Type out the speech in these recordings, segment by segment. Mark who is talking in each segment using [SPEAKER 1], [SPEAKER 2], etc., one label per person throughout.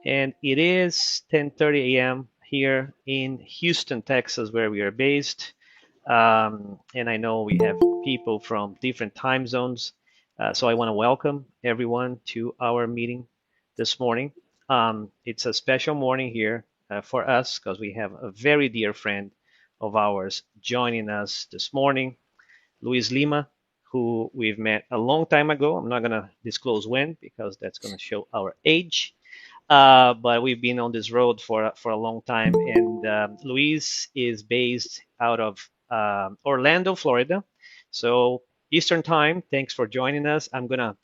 [SPEAKER 1] and it is 10:30 a.m. here in Houston, Texas, where we are based. And I know we have people from different time zones, so I want to welcome everyone to our meeting this morning. It's a special morning here for us because we have a very dear friend of ours joining us this morning, Luiz Lima, who we've met a long time ago. I'm not going to disclose when because that's going to show our age. But we've been on this road for a long time. And Luis is based out of Orlando, Florida. So Eastern Time. Thanks for joining us. I'm gonna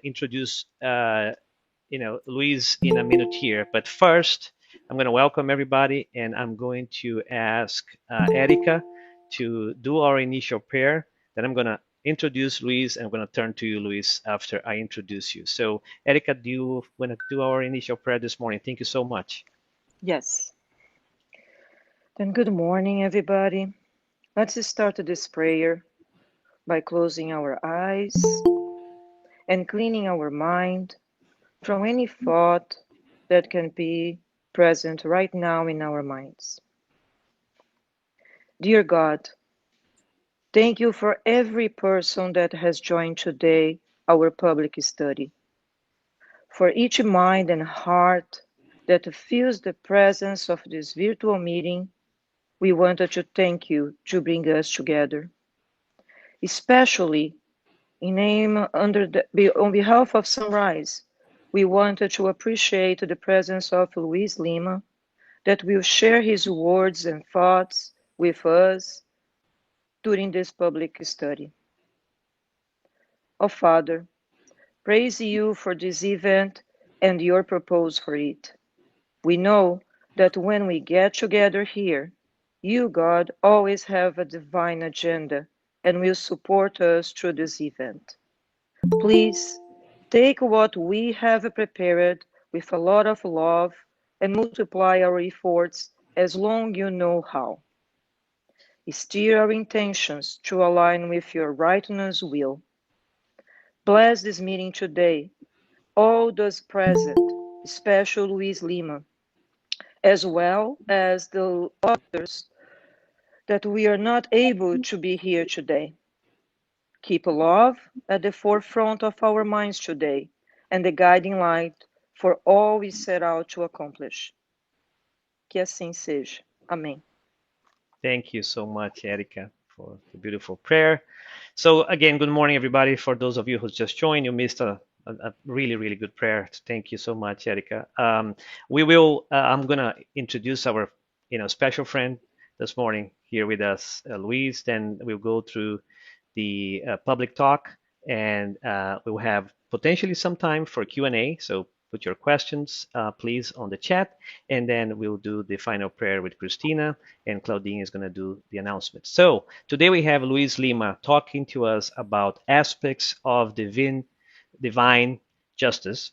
[SPEAKER 1] introduce Luis in a minute here. But first, I'm gonna welcome everybody, and I'm going to ask Erica to do our initial prayer. Then I'm gonna introduce Luis, and I'm gonna turn to you, Luis, after I introduce you. So, Erica, do you want to do our initial prayer this morning? Thank you so much.
[SPEAKER 2] Yes. Then good morning, everybody. Let's start this prayer by closing our eyes and cleaning our mind from any thought that can be present right now in our minds. Dear God, thank you for every person that has joined today our public study, for each mind and heart that feels the presence of this virtual meeting. We wanted to thank you to bring us together, especially on behalf of Sunrise. We wanted to appreciate the presence of Luiz Lima, that will share his words and thoughts with us during this public study. Oh Father, praise you for this event and your purpose for it. We know that when we get together here, you, God, always have a divine agenda and will support us through this event. Please take what we have prepared with a lot of love and multiply our efforts as long you know how. Steer our intentions to align with your righteous will. Bless this meeting today, all those present, especially Luiz Lima, as well as the others that we are not able to be here today. Keep love at the forefront of our minds today and the guiding light for all we set out to accomplish. Que assim seja. Amém.
[SPEAKER 1] Thank you so much, Erica, for the beautiful prayer. So again, good morning, everybody. For those of you who just joined, you missed a really, really good prayer. Thank you so much, Erica. I'm gonna introduce our, special friend this morning here with us, Luis. Then we'll go through the public talk, and we'll have potentially some time for Q&A. So put your questions, please, on the chat, and then we'll do the final prayer with Christina, and Claudine is going to do the announcement. So today we have Luiz Lima talking to us about aspects of divine justice.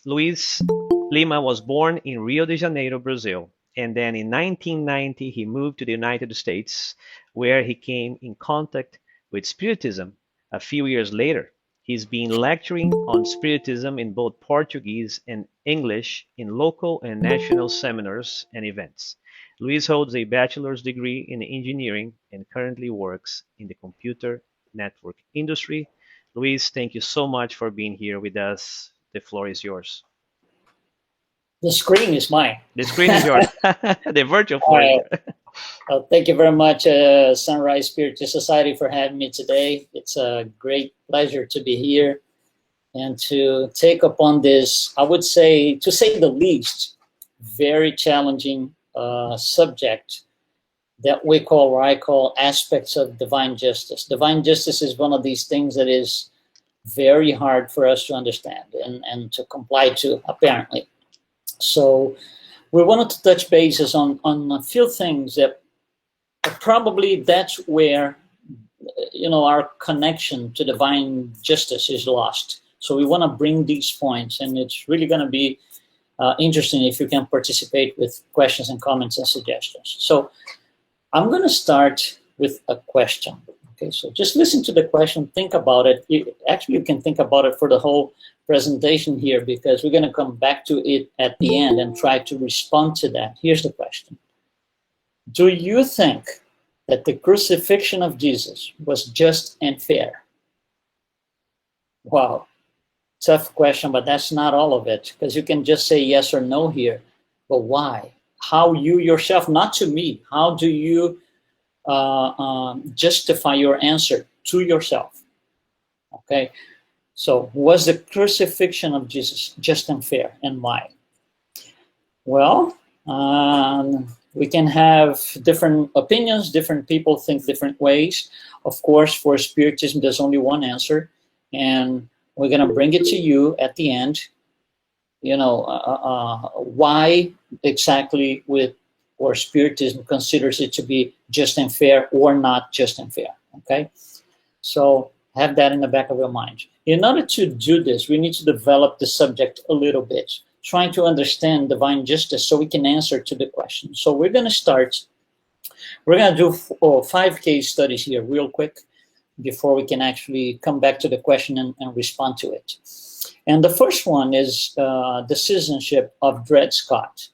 [SPEAKER 1] Luiz Lima was born in Rio de Janeiro, Brazil, and then in 1990 he moved to the United States, where he came in contact with Spiritism a few years later. He's been lecturing on Spiritism in both Portuguese and English in local and national seminars and events. Luis holds a bachelor's degree in engineering and currently works in the computer network industry. Luis, thank you so much for being here with us. The floor is yours.
[SPEAKER 3] The screen is mine.
[SPEAKER 1] The screen is yours. The virtual floor is yours.
[SPEAKER 3] Thank you very much, Sunrise Spiritist Society, for having me today. It's a great pleasure to be here and to take upon this, I would say, to say the least, very challenging subject that I call aspects of divine justice. Divine justice is one of these things that is very hard for us to understand and to comply to, apparently. So we wanted to touch bases on a few things that probably that's where, our connection to divine justice is lost. So we want to bring these points, and it's really going to be interesting if you can participate with questions and comments and suggestions. So I'm going to start with a question. Okay, so just listen to the question, think about it. Actually, you can think about it for the whole presentation here, because we're going to come back to it at the end and try to respond to that. Here's the question. Do you think that the crucifixion of Jesus was just and fair? Wow, tough question, but that's not all of it, because you can just say yes or no here. But why? How you yourself, not to me, how do you justify your answer to yourself? Okay, so was the crucifixion of Jesus just and fair, and why? Well, we can have different opinions. Different people think different ways. Of course, for Spiritism, there's only one answer, and we're going to bring it to you at the end. You know, why exactly with or Spiritism considers it to be just and fair or not just and fair. Okay, so have that in the back of your mind. In order to do this, we need to develop the subject a little bit, trying to understand divine justice so we can answer to the question. So we're going to start. We're going to do 5 case studies here real quick before we can actually come back to the question and respond to it. And the first one is the citizenship of Dred Scott.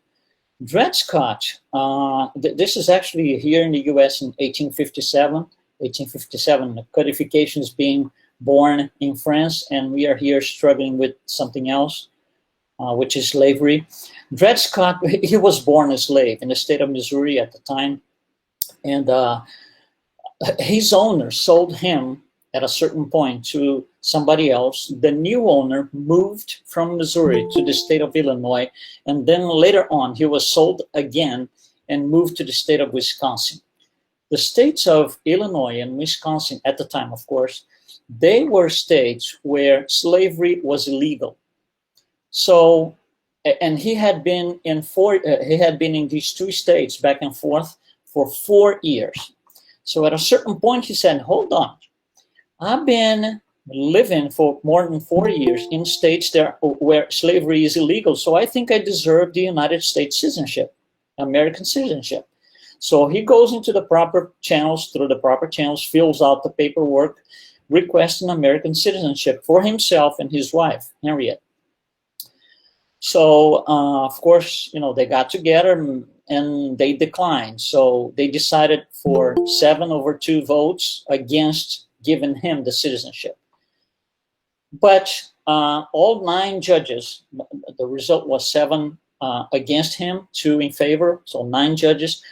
[SPEAKER 3] Dred Scott, this is actually here in the US in 1857. 1857, the codification is being born in France, and we are here struggling with something else, which is slavery. Dred Scott, he was born a slave in the state of Missouri at the time, and his owner sold him at a certain point to somebody else. The new owner moved from Missouri to the state of Illinois, and then later on he was sold again and moved to the state of Wisconsin. The states of Illinois and Wisconsin at the time, of course, they were states where slavery was illegal. So, and he had been in these 2 states back and forth for 4 years. So at a certain point he said, hold on, I've been living for more than 4 years in states there where slavery is illegal, so I think I deserve the United States citizenship, American citizenship. So he goes into the proper channels, through the proper channels, fills out the paperwork, requests an American citizenship for himself and his wife, Henriette. So, of course, you know, they got together and they declined. So they decided for 7-2 votes against giving him the citizenship. But all 9 judges, the result was 7 against him, 2 in favor, so 9 judges.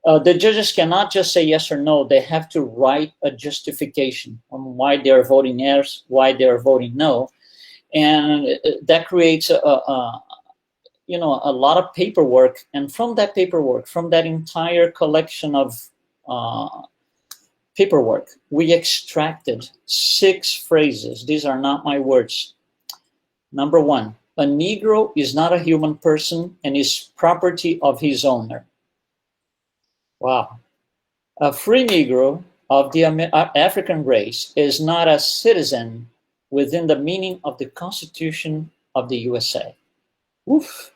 [SPEAKER 3] The judges cannot just say yes or no. They have to write a justification on why they're voting yes, why they're voting no. And that creates a lot of paperwork. And from that paperwork, from that entire collection of paperwork, we extracted 6 phrases. These are not my words. Number 1, a Negro is not a human person and is property of his owner. Wow. A free Negro of the African race is not a citizen within the meaning of the Constitution of the USA. Oof.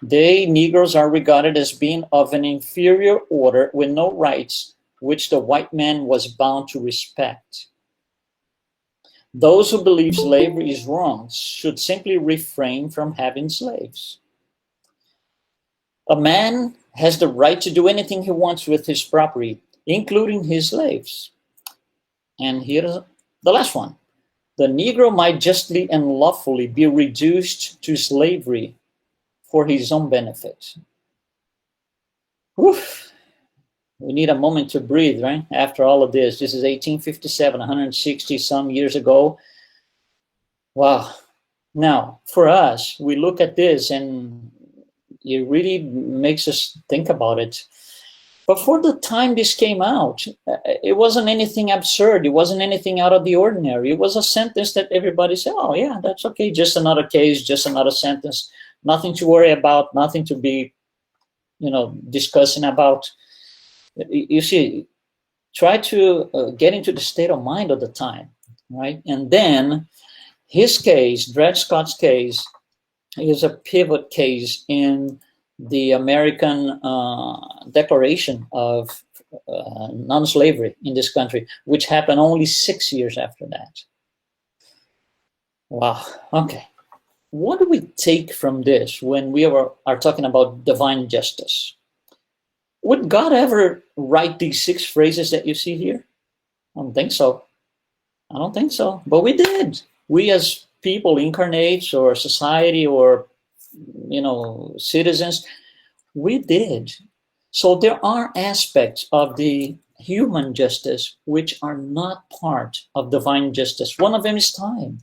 [SPEAKER 3] They, Negroes, are regarded as being of an inferior order with no rights which the white man was bound to respect. Those who believe slavery is wrong should simply refrain from having slaves. A man has the right to do anything he wants with his property, including his slaves. And here's the last one. The Negro might justly and lawfully be reduced to slavery for his own benefit. Oof. We need a moment to breathe, right? After all of this. This is 1857, 160 some years ago. Wow. Now, for us, we look at this and it really makes us think about it. But for the time this came out, it wasn't anything absurd. It wasn't anything out of the ordinary. It was a sentence that everybody said, oh yeah, that's okay. Just another case, just another sentence. Nothing to worry about, nothing to be, discussing about. You see, try to get into the state of mind of the time, right? And then his case, Dred Scott's case, is a pivot case in the American Declaration of non-slavery in this country, which happened only 6 years after that. Wow. Okay. What do we take from this when we are talking about divine justice? Would God ever write these 6 phrases that you see here? I don't think so. I don't think so. But we did. We as people, incarnates or society or, citizens, we did. So there are aspects of the human justice which are not part of divine justice. One of them is time.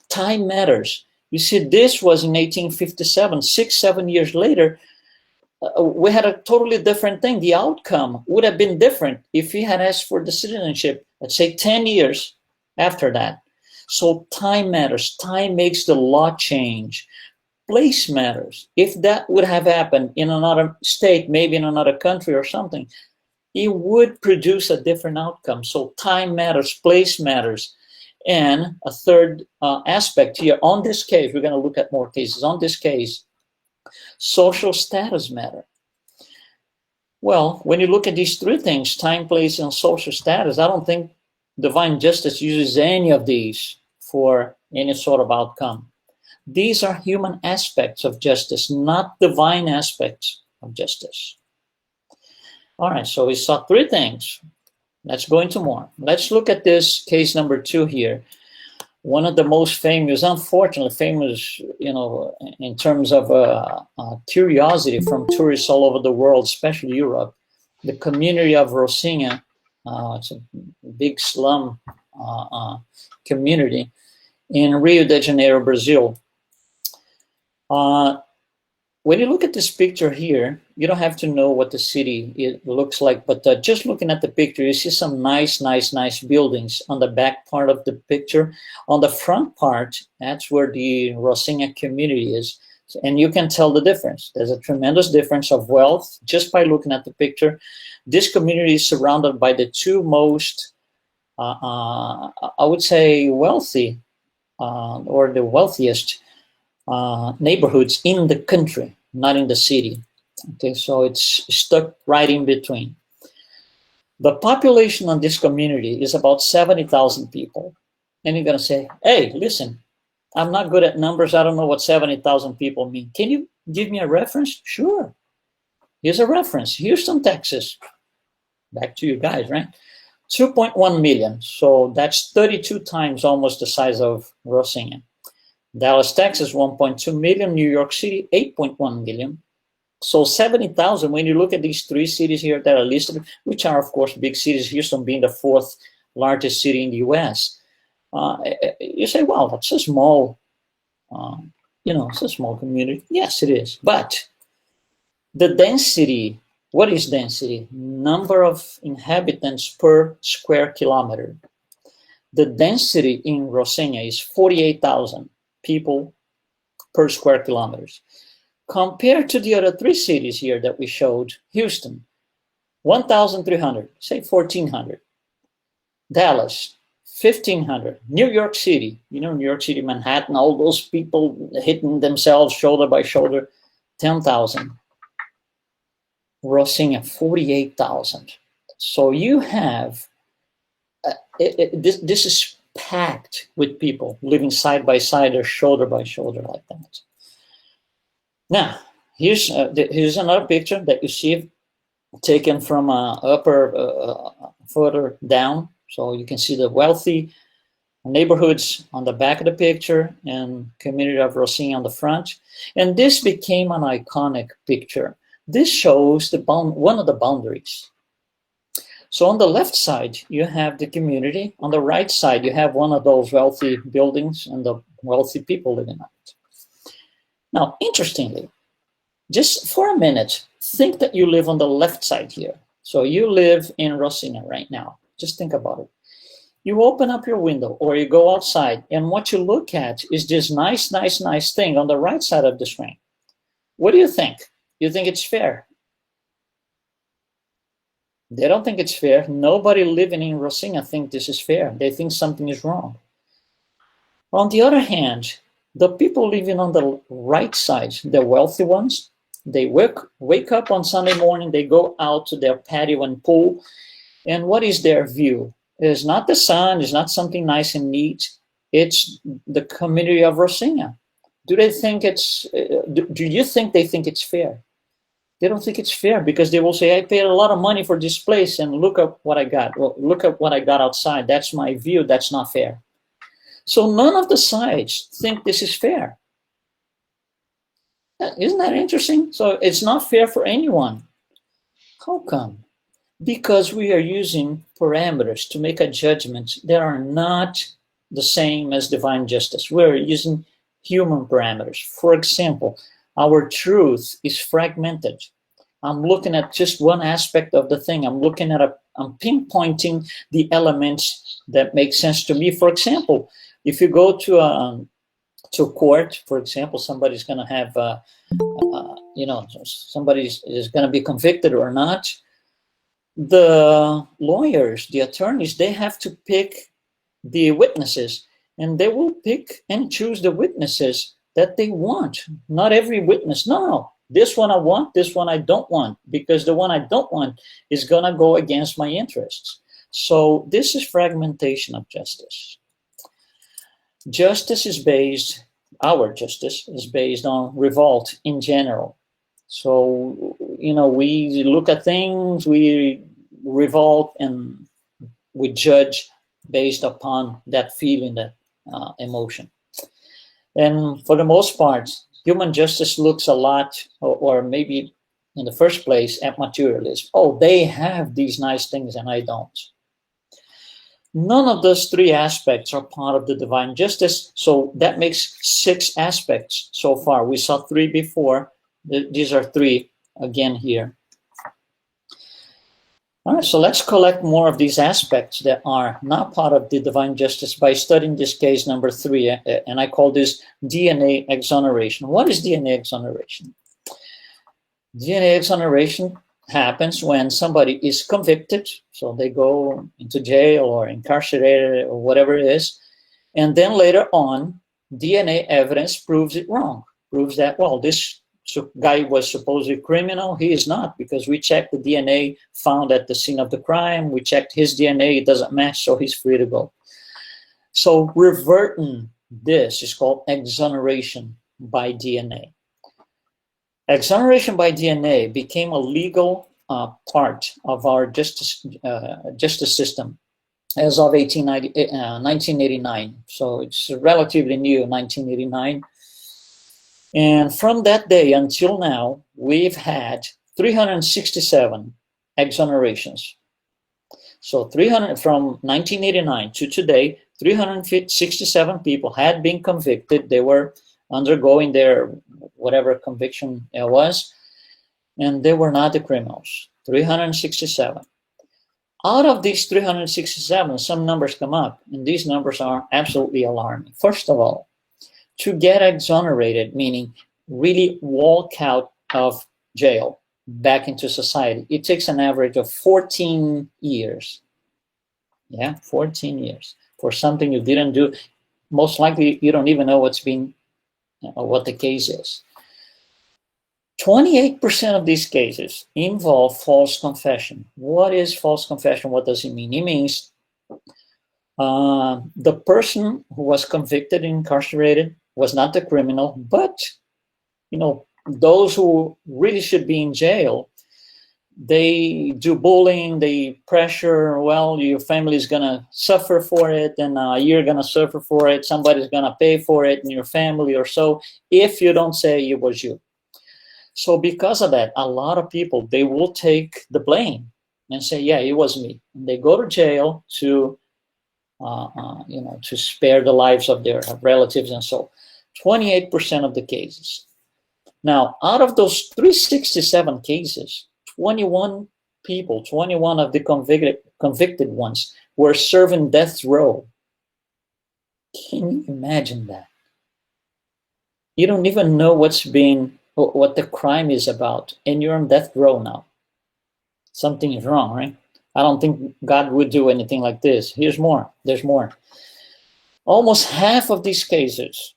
[SPEAKER 3] Time matters. You see, this was in 1857, 7 years later. We had a totally different thing. The outcome would have been different if he had asked for the citizenship, let's say 10 years after that. So time matters. Time makes the law change. Place matters. If that would have happened in another state, maybe in another country or something, it would produce a different outcome. So time matters, place matters. And a third aspect here, on this case, we're going to look at more cases. On this case, social status matter. Well, when you look at these 3 things, time, place, and social status, I don't think divine justice uses any of these for any sort of outcome. These are human aspects of justice, not divine aspects of justice. All right, so we saw 3 things. Let's go into more. Let's look at this case number 2 here. One of the most famous, unfortunately famous, in terms of curiosity from tourists all over the world, especially Europe, the community of Rocinha. It's a big slum community in Rio de Janeiro, Brazil. When you look at this picture here, you don't have to know what the city looks like, but just looking at the picture, you see some nice buildings on the back part of the picture. On the front part, that's where the Rocinha community is, and you can tell the difference. There's a tremendous difference of wealth just by looking at the picture. This community is surrounded by the 2 most, I would say, wealthy or the wealthiest neighborhoods in the country, not in the city. Okay, so it's stuck right in between. The population on this community is about 70,000 people. And you're going to say, hey, listen, I'm not good at numbers. I don't know what 70,000 people mean. Can you give me a reference? Sure. Here's a reference. Houston, Texas. Back to you guys, right? 2.1 million. So that's 32 times almost the size of Rocinha. Dallas, Texas, 1.2 million. New York City, 8.1 million. So 70,000, when you look at these 3 cities here that are listed, which are, of course, big cities, Houston being the 4th largest city in the U.S., you say, wow, that's a small, it's a small community. Yes, it is. But the density, what is density? Number of inhabitants per square kilometer. The density in Rocinha is 48,000 people per square kilometers. Compared to the other 3 cities here that we showed, Houston, 1,300, say 1,400. Dallas, 1,500. New York City, New York City, Manhattan, all those people hitting themselves shoulder by shoulder, 10,000. Rocinha, 48,000. So you have, this is packed with people living side by side or shoulder by shoulder like that. Now, here's another picture that you see taken from further down. So you can see the wealthy neighborhoods on the back of the picture and community of Rocinha on the front. And this became an iconic picture. This shows one of the boundaries. So on the left side, you have the community. On the right side, you have one of those wealthy buildings and the wealthy people living on it. Now, interestingly, just for a minute, think that you live on the left side here. So you live in Rocinha right now. Just think about it. You open up your window or you go outside, and what you look at is this nice thing on the right side of the screen. What do you think? You think it's fair? They don't think it's fair. Nobody living in Rocinha thinks this is fair. They think something is wrong. On the other hand, the people living on the right side, the wealthy ones, They wake up on Sunday morning, they go out to their patio and pool, and what is their view? It's not the sun, it's not something nice and neat, it's the community of Rocinha. Do they think it's, do you think they think it's fair? They don't think it's fair because they will say, I paid a lot of money for this place and look at what I got. Well, look at what I got outside. That's my view. That's not fair. So none of the sides think this is fair. Isn't that interesting? So it's not fair for anyone. How come? Because we are using parameters to make a judgment that are not the same as divine justice. We're using human parameters. For example, our truth is fragmented. I'm looking at just one aspect of the thing. I'm pinpointing the elements that make sense to me. For example, if you go to court, for example, somebody's going to have, somebody is going to be convicted or not. The lawyers, the attorneys, they have to pick the witnesses, and they will pick and choose the witnesses that they want. Not every witness. No. This one I want, this one I don't want, because the one I don't want is going to go against my interests. So this is fragmentation of justice. Our justice is based on revolt in general. So, we look at things, we revolt, and we judge based upon that feeling, that emotion. And for the most part, human justice looks a lot, or maybe in the first place, at materialism. Oh, they have these nice things and I don't. None of those three aspects are part of the divine justice. So that makes 6 aspects so far. We saw 3 before. These are 3 again here. All right, so let's collect more of these aspects that are not part of the divine justice by studying this case number 3, and I call this DNA exoneration. What is DNA exoneration? DNA exoneration happens when somebody is convicted, so they go into jail or incarcerated or whatever it is, and then later on, DNA evidence proves it wrong, proves that, well, this guy was supposedly criminal. He is not, because we checked the DNA found at the scene of the crime. We checked his DNA. It doesn't match, so he's free to go. So reverting this is called exoneration by DNA. Exoneration by DNA became a legal part of our justice system as of 1989. So it's relatively new, 1989. And from that day until now, we've had 367 exonerations. So from 1989 to today, 367 people had been convicted. They were undergoing their whatever conviction it was, and they were not the criminals. 367. Out of these 367, some numbers come up, and these numbers are absolutely alarming. First of all, to get exonerated, meaning really walk out of jail back into society, it takes an average of 14 years. Yeah, 14 years for something you didn't do. Most likely, you don't even know what the case is. 28% of these cases involve false confession. What is false confession? What does it mean? It means the person who was convicted and incarcerated was not the criminal, but those who really should be in jail, they do bullying, they pressure, well, your family is going to suffer for it, and you're going to suffer for it, somebody's going to pay for it in your family or so, if you don't say it was you. So because of that, a lot of people, they will take the blame and say, yeah, it was me. And they go to jail to spare the lives of their relatives and so. 28% of the cases. Now, out of those 367 cases, 21 of the convicted ones were serving death row. Can you imagine that? You don't even know what the crime is about, and you're on death row now. Something is wrong, right? I don't think God would do anything like this. There's more. Almost half of these cases,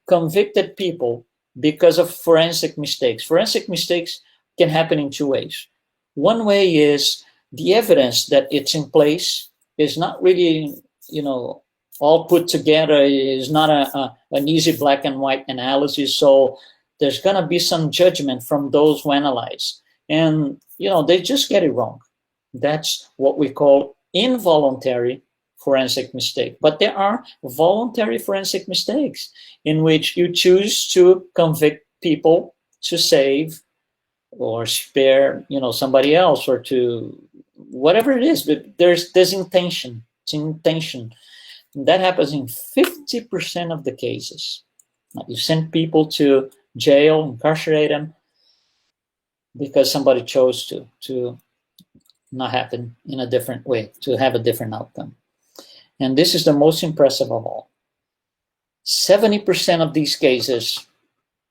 [SPEAKER 3] convicted people, because of forensic mistakes. Forensic mistakes can happen in two ways. One way is the evidence that it's in place is not really, all put together, is not an easy black and white analysis. So there's going to be some judgment from those who analyze. And, they just get it wrong. That's what we call involuntary forensic mistake. But there are voluntary forensic mistakes in which you choose to convict people to save or spare, somebody else, or to whatever it is. But there's intention. It's intention. And that happens in 50% of the cases. You send people to jail, incarcerate them, because somebody chose to not happen in a different way, to have a different outcome. And this is the most impressive of all. 70% of these cases,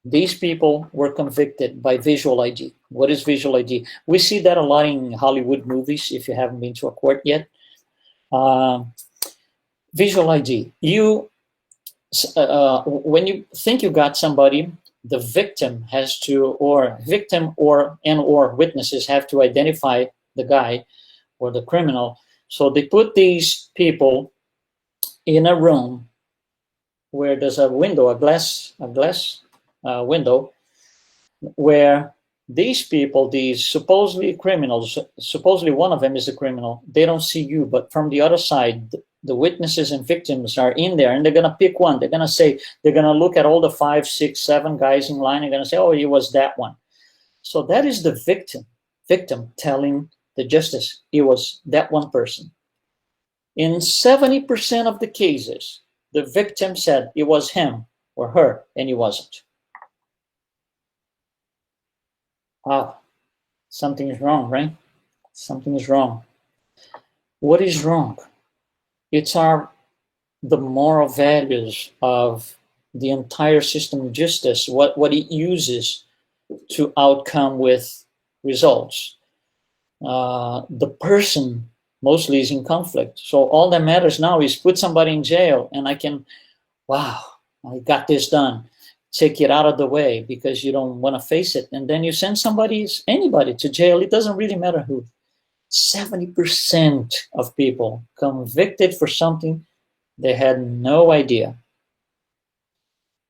[SPEAKER 3] these people were convicted by visual ID. What is visual ID? We see that a lot in Hollywood movies, if you haven't been to a court yet. Visual ID. When you think you got somebody, the victim has to, or witnesses have to identify the guy or the criminal. So they put these people in a room where there's a window, a glass window, where these people, these supposedly criminals, supposedly one of them is a criminal, they don't see you, but from the other side, the witnesses and victims are in there, and they're going to pick one. They're going to say, they're going to look at all the 5, 6, 7 guys in line, and going to say, oh, it was that one. So that is the victim telling the justice it was that one person. In 70% of the cases, the victim said it was him or her, and it wasn't. Wow, something is wrong, right? Something is wrong. What is wrong? It's the moral values of the entire system of justice, what it uses to outcome with results. The person mostly is in conflict. So all that matters now is put somebody in jail, and I got this done. Take it out of the way because you don't want to face it. And then you send anybody to jail. It doesn't really matter who. 70% of people convicted for something they had no idea.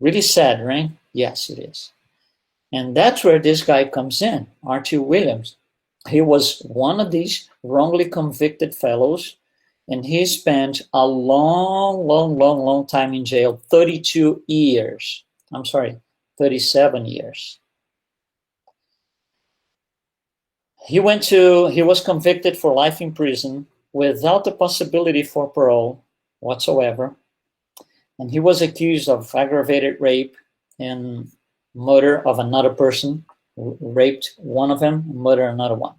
[SPEAKER 3] Really sad, right? Yes, it is. And that's where this guy comes in, R.T. Williams. He was one of these wrongly convicted fellows, and he spent a long time in jail, 37 years. He was convicted for life in prison without the possibility for parole whatsoever. And he was accused of aggravated rape and murder of another person, raped one of them, murdered another one.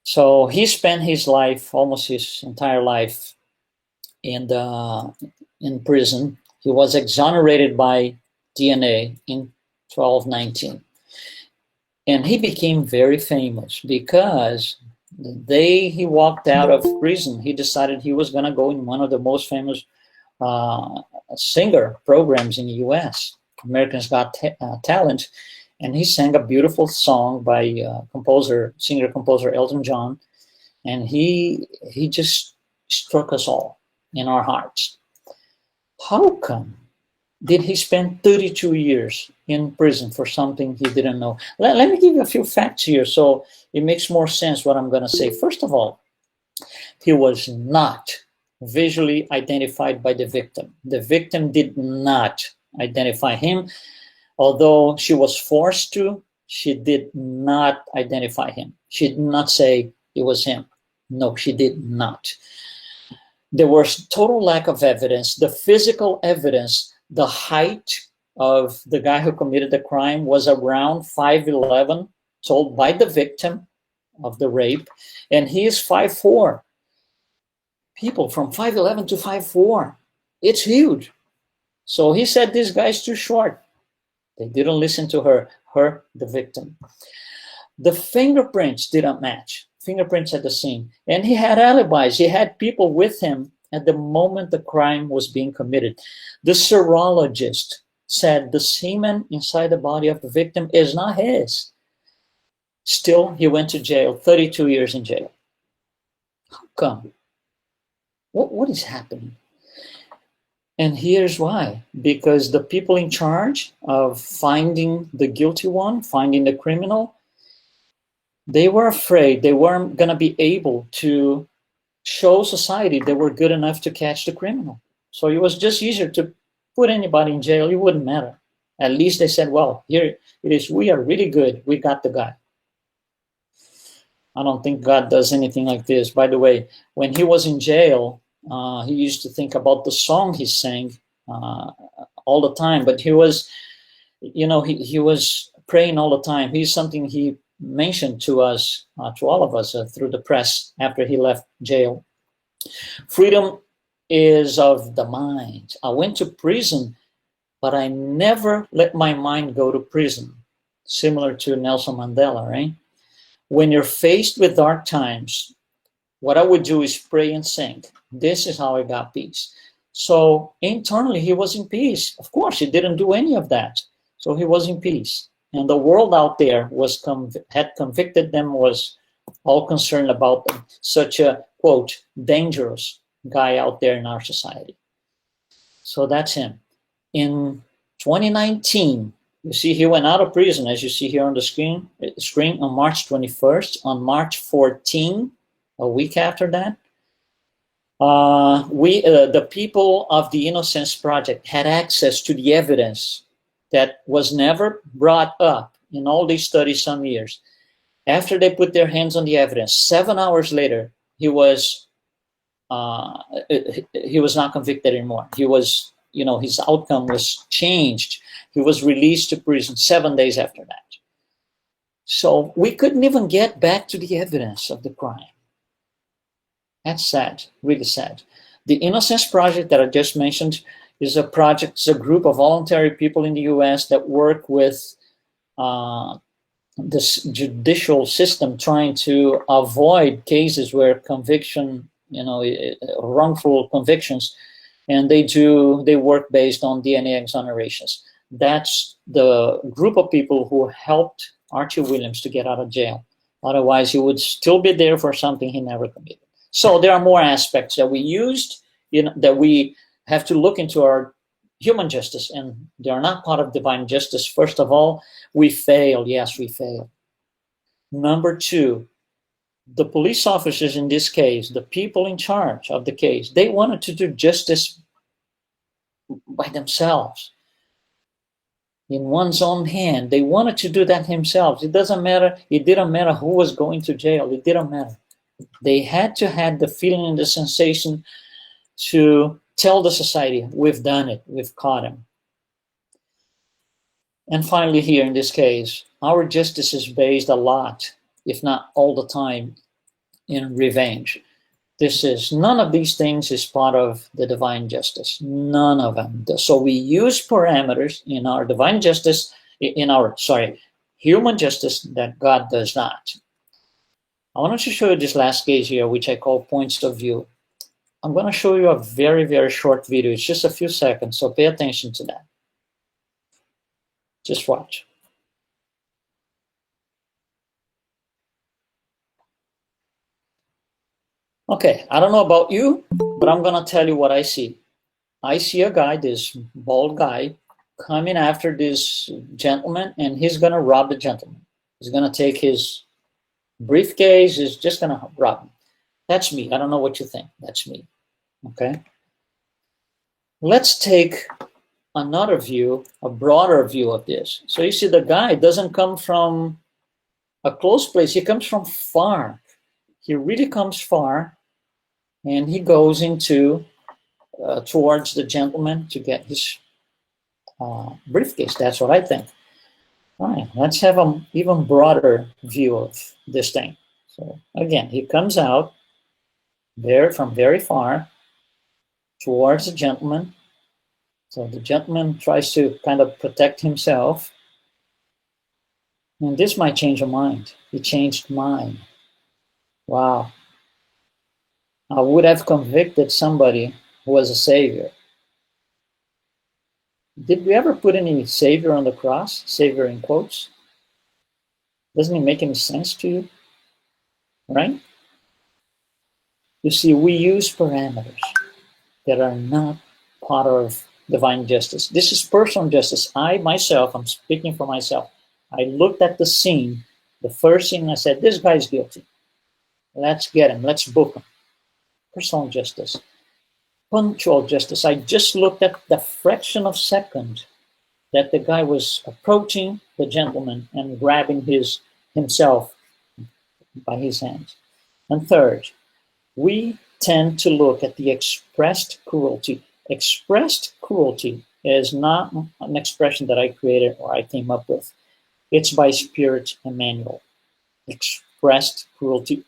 [SPEAKER 3] So he spent his life, almost his entire life, in prison. He was exonerated by DNA in 1219. And he became very famous because the day he walked out of prison, he decided he was going to go in one of the most famous singer programs in the U.S., Americans Got Talent. And he sang a beautiful song by singer-composer Elton John. And he just struck us all in our hearts. How come did he spend 32 years in prison for something he didn't know? Let me give you a few facts here so it makes more sense what I'm going to say. First of all, he was not visually identified by the victim. The victim did not identify him. Although she was forced to, she did not identify him. She did not say it was him. No, she did not. There was total lack of evidence. The physical evidence, the height of the guy who committed the crime was around 5'11", told by the victim of the rape, and he is 5'4". People from 5'11" to 5'4", it's huge. So he said this guy's too short. They didn't listen to her, the victim. The fingerprints didn't match. Fingerprints at the scene. And he had alibis. He had people with him at the moment the crime was being committed. The serologist said the semen inside the body of the victim is not his. Still, he went to jail, 32 years in jail. How come? What is happening? And here's why. Because the people in charge of finding the guilty one, finding the criminal, they were afraid they weren't going to be able to show society they were good enough to catch the criminal. So it was just easier to put anybody in jail. It wouldn't matter. At least they said, well, here it is. We are really good. We got the guy. I don't think God does anything like this. By the way, when he was in jail, he used to think about the song he sang all the time. But he was, he was praying all the time. He's something he mentioned to us, to all of us through the press after he left jail. Freedom is of the mind. I went to prison, but I never let my mind go to prison. Similar to Nelson Mandela, right? When you're faced with dark times, what I would do is pray and sing. This is how I got peace. So internally, he was in peace. Of course, he didn't do any of that. So he was in peace. And the world out there had convicted them, was all concerned about them. Such a, quote, dangerous guy out there in our society. So that's him. In 2019, you see, he went out of prison, as you see here on the screen on March 21st. On March 14, a week after that, the people of the Innocence Project had access to the evidence that was never brought up in all these 30-some years. After they put their hands on the evidence, 7 hours later, he was not convicted anymore. He was, his outcome was changed. He was released to prison 7 days after that. So we couldn't even get back to the evidence of the crime. That's sad, really sad. The Innocence Project that I just mentioned is a project, it's a group of voluntary people in the US that work with this judicial system trying to avoid cases where conviction, wrongful convictions, and they work based on DNA exonerations. That's the group of people who helped Archie Williams to get out of jail. Otherwise, he would still be there for something he never committed. So there are more aspects that we used, that we have to look into our human justice, and they are not part of divine justice. First of all, we fail. Yes, we fail. Number two, the police officers in this case, the people in charge of the case, they wanted to do justice by themselves, in one's own hand. They wanted to do that themselves. It didn't matter who was going to jail. It didn't matter. They had to have the feeling and the sensation to tell the society, we've done it, we've caught him. And finally, here in this case, our justice is based a lot, if not all the time, in revenge. None of these things is part of the divine justice. None of them. So we use parameters in our divine justice, human justice, that God does not. I want to show you this last case here, which I call points of view. I'm going to show you a very, very short video. It's just a few seconds, so pay attention to that. Just watch. Okay, I don't know about you, but I'm going to tell you what I see. I see a guy, this bald guy, coming after this gentleman, and he's going to rob the gentleman. He's going to take his briefcase, he's just going to rob him. That's me. I don't know what you think. That's me. Okay? Let's take another view, a broader view of this. So you see, the guy doesn't come from a close place. He comes from far. He really comes far, and he goes into towards the gentleman to get his briefcase. That's what I think. All right, let's have an even broader view of this thing. So again, he comes out there from very far towards the gentleman. So the gentleman tries to kind of protect himself. And this might change your mind. He changed mine. Wow. I would have convicted somebody who was a savior. Did we ever put any Savior on the cross? Savior in quotes. Doesn't it make any sense to you? Right? You see, we use parameters that are not part of divine justice. This is personal justice. I myself, I'm speaking for myself. I looked at the scene, the first scene, and I said, this guy's guilty. Let's get him. Let's book him. Personal justice. Punctual justice. I just looked at the fraction of a second that the guy was approaching the gentleman and grabbing himself by his hands. And third, we tend to look at the expressed cruelty. Expressed cruelty is not an expression that I created or I came up with. It's by Spirit Emmanuel. Expressed cruelty.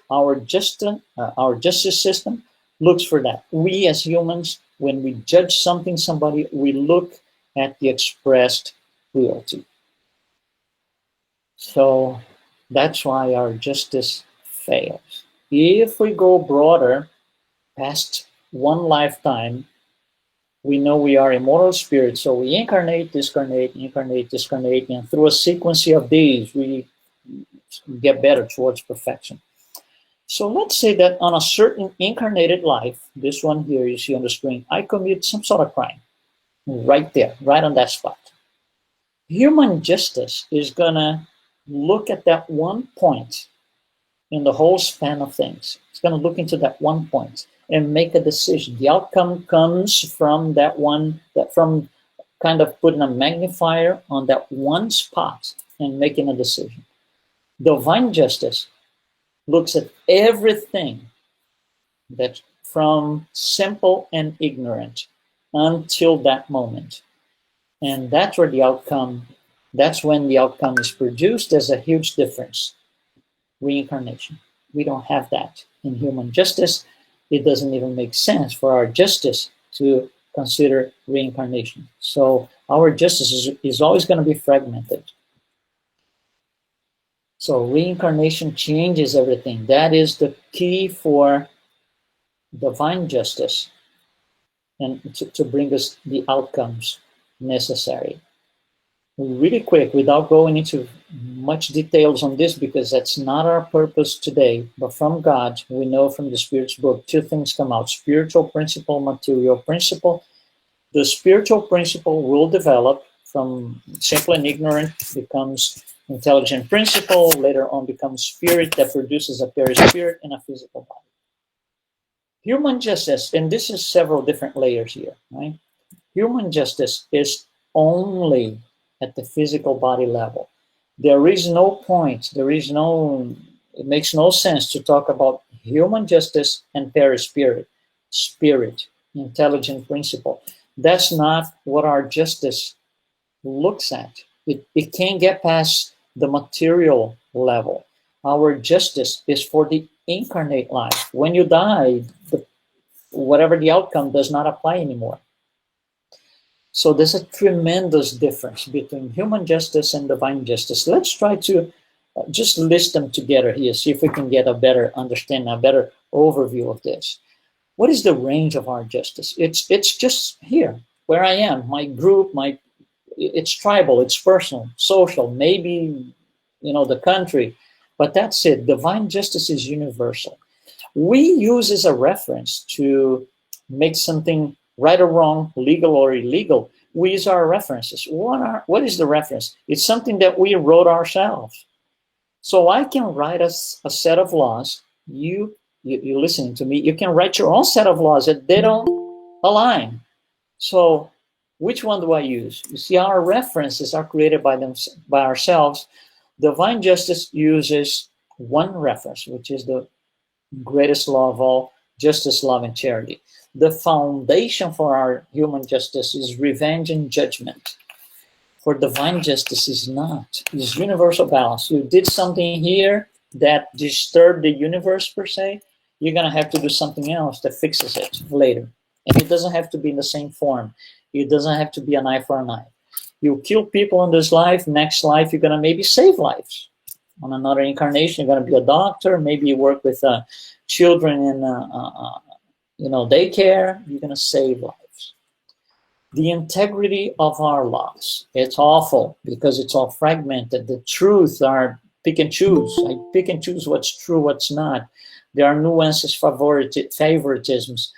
[SPEAKER 3] Our justice system looks for that. We as humans, when we judge somebody, we look at the expressed cruelty. So that's why our justice fails. If we go broader, past one lifetime, we know we are immortal spirits, so we incarnate, discarnate, and through a sequence of these, we get better towards perfection. So let's say that on a certain incarnated life, this one here you see on the screen, I commit some sort of crime. Right there, right on that spot. Human justice is gonna look at that one point in the whole span of things. It's gonna look into that one point and make a decision. The outcome comes from that one, from kind of putting a magnifier on that one spot and making a decision. Divine justice looks at everything that from simple and ignorant until that moment. And that's where the outcome, that's when the outcome is produced. There's a huge difference. Reincarnation. We don't have that in human justice. It doesn't even make sense for our justice to consider reincarnation. So our justice is always going to be fragmented. So reincarnation changes everything. That is the key for divine justice and to bring us the outcomes necessary. Really quick, without going into much details on this, because that's not our purpose today, but from God, we know from the Spirit's book, two things come out: spiritual principle, material principle. The spiritual principle will develop from simple and ignorant, becomes intelligent principle, later on becomes spirit that produces a perispirit and a physical body. Human justice, and this is several different layers here, right? Human justice is only at the physical body level. There is no point, it makes no sense to talk about human justice and perispirit, spirit, intelligent principle. That's not what our justice looks at. It can't get past the material level. Our justice is for the incarnate life. When you die, whatever the outcome does not apply anymore. So there's a tremendous difference between human justice and divine justice. Let's try to just list them together here, see if we can get a better understanding, a better overview of this. What is the range of our justice? It's just here, where I am, my group, it's tribal, it's personal, social, maybe, the country, but that's it. Divine justice is universal. We use as a reference to make something right or wrong, legal or illegal. We use our references. What is the reference? It's something that we wrote ourselves. So I can write a set of laws. You're listening to me. You can write your own set of laws that they don't align. So which one do I use? You see, our references are created by ourselves. Divine justice uses one reference, which is the greatest law of all: justice, love, and charity. The foundation for our human justice is revenge and judgment. For divine justice is not. It's universal balance. You did something here that disturbed the universe per se, you're going to have to do something else that fixes it later. And it doesn't have to be in the same form. It doesn't have to be an eye for an eye. You kill people in this life, next life you're going to maybe save lives. On another incarnation, you're going to be a doctor, maybe you work with children in daycare, you're going to save lives. The integrity of our laws. It's awful because it's all fragmented. The truth are pick and choose. I pick and choose what's true, what's not. There are nuances, favoritisms.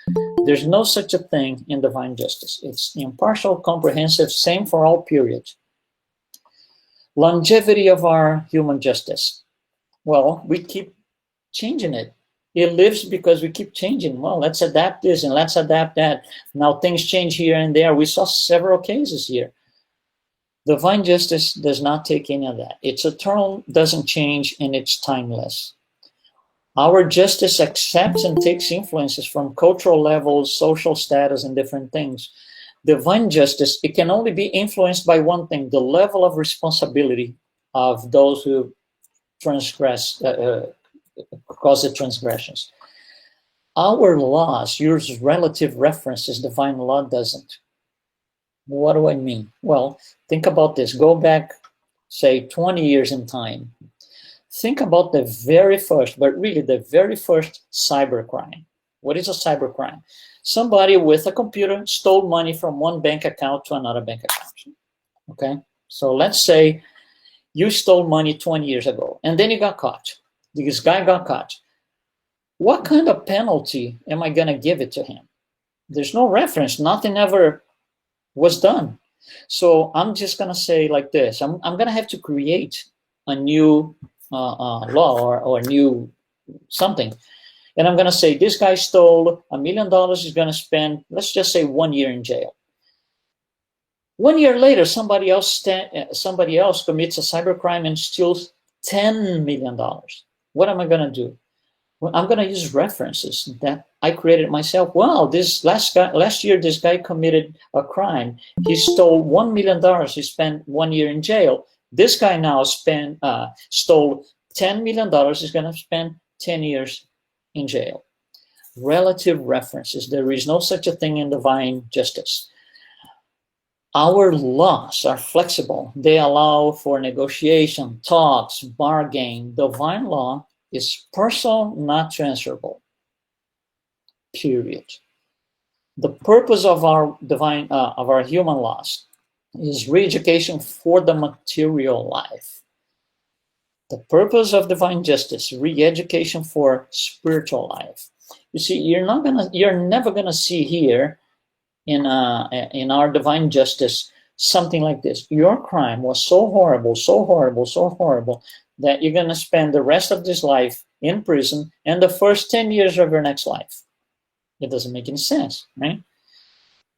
[SPEAKER 3] There's no such a thing in divine justice. It's impartial, comprehensive, same for all periods. Longevity of our human justice. Well, we keep changing it. It lives because we keep changing. Well, let's adapt this and let's adapt that. Now things change here and there. We saw several cases here. Divine justice does not take any of that. It's eternal, doesn't change, and it's timeless. Our justice accepts and takes influences from cultural levels, social status, and different things. Divine justice, it can only be influenced by one thing, the level of responsibility of those who transgress, cause the transgressions. Our laws use relative references, divine law doesn't. What do I mean? Well, think about this. Go back, say, 20 years in time. Think about the very first, but really the very first cybercrime. What is a cybercrime? Somebody with a computer stole money from one bank account to another bank account. Okay? So let's say you stole money 20 years ago, and then you got caught. This guy got caught. What kind of penalty am I going to give it to him? There's no reference. Nothing ever was done. So I'm just going to say like this. I'm going to have to create a new law or a new something. And I'm going to say this guy stole $1 million. He's going to spend, let's just say, 1 year in jail. 1 year later, somebody else commits a cybercrime and steals $10 million. What am I going to do? Well, I'm going to use references that I created myself. Wow, this last year, this guy committed a crime. He stole $1 million. He spent 1 year in jail. This guy now stole $10 million. He's going to spend 10 years in jail. Relative references. There is no such a thing in divine justice. Our laws are flexible. They allow for negotiation, talks, bargain. Divine law is personal, not transferable. Period. The purpose of our human laws is re-education for the material life. The purpose of divine justice, re-education for spiritual life. You see, you're never gonna see here in our divine justice something like this. Your crime was so horrible, so horrible, so horrible that you're gonna spend the rest of this life in prison and the first 10 years of your next life. It doesn't make any sense, right?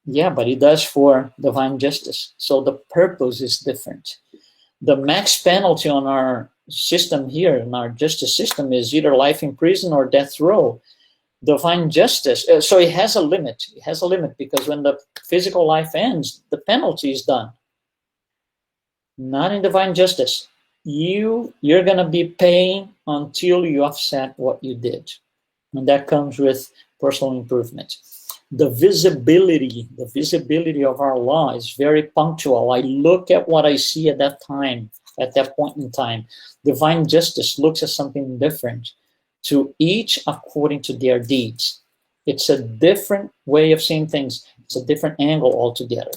[SPEAKER 3] Yeah, but it does for divine justice. So the purpose is different. The max penalty on our system here, in our justice system, is either life in prison or death row. Divine justice, so it has a limit. It has a limit because when the physical life ends, the penalty is done. Not in divine justice. You're going to be paying until you offset what you did. And that comes with personal improvement. The visibility of our law is very punctual. I look at what I see at that time, at that point in time. Divine justice looks at something different, to each according to their deeds. It's a different way of seeing things. It's a different angle altogether.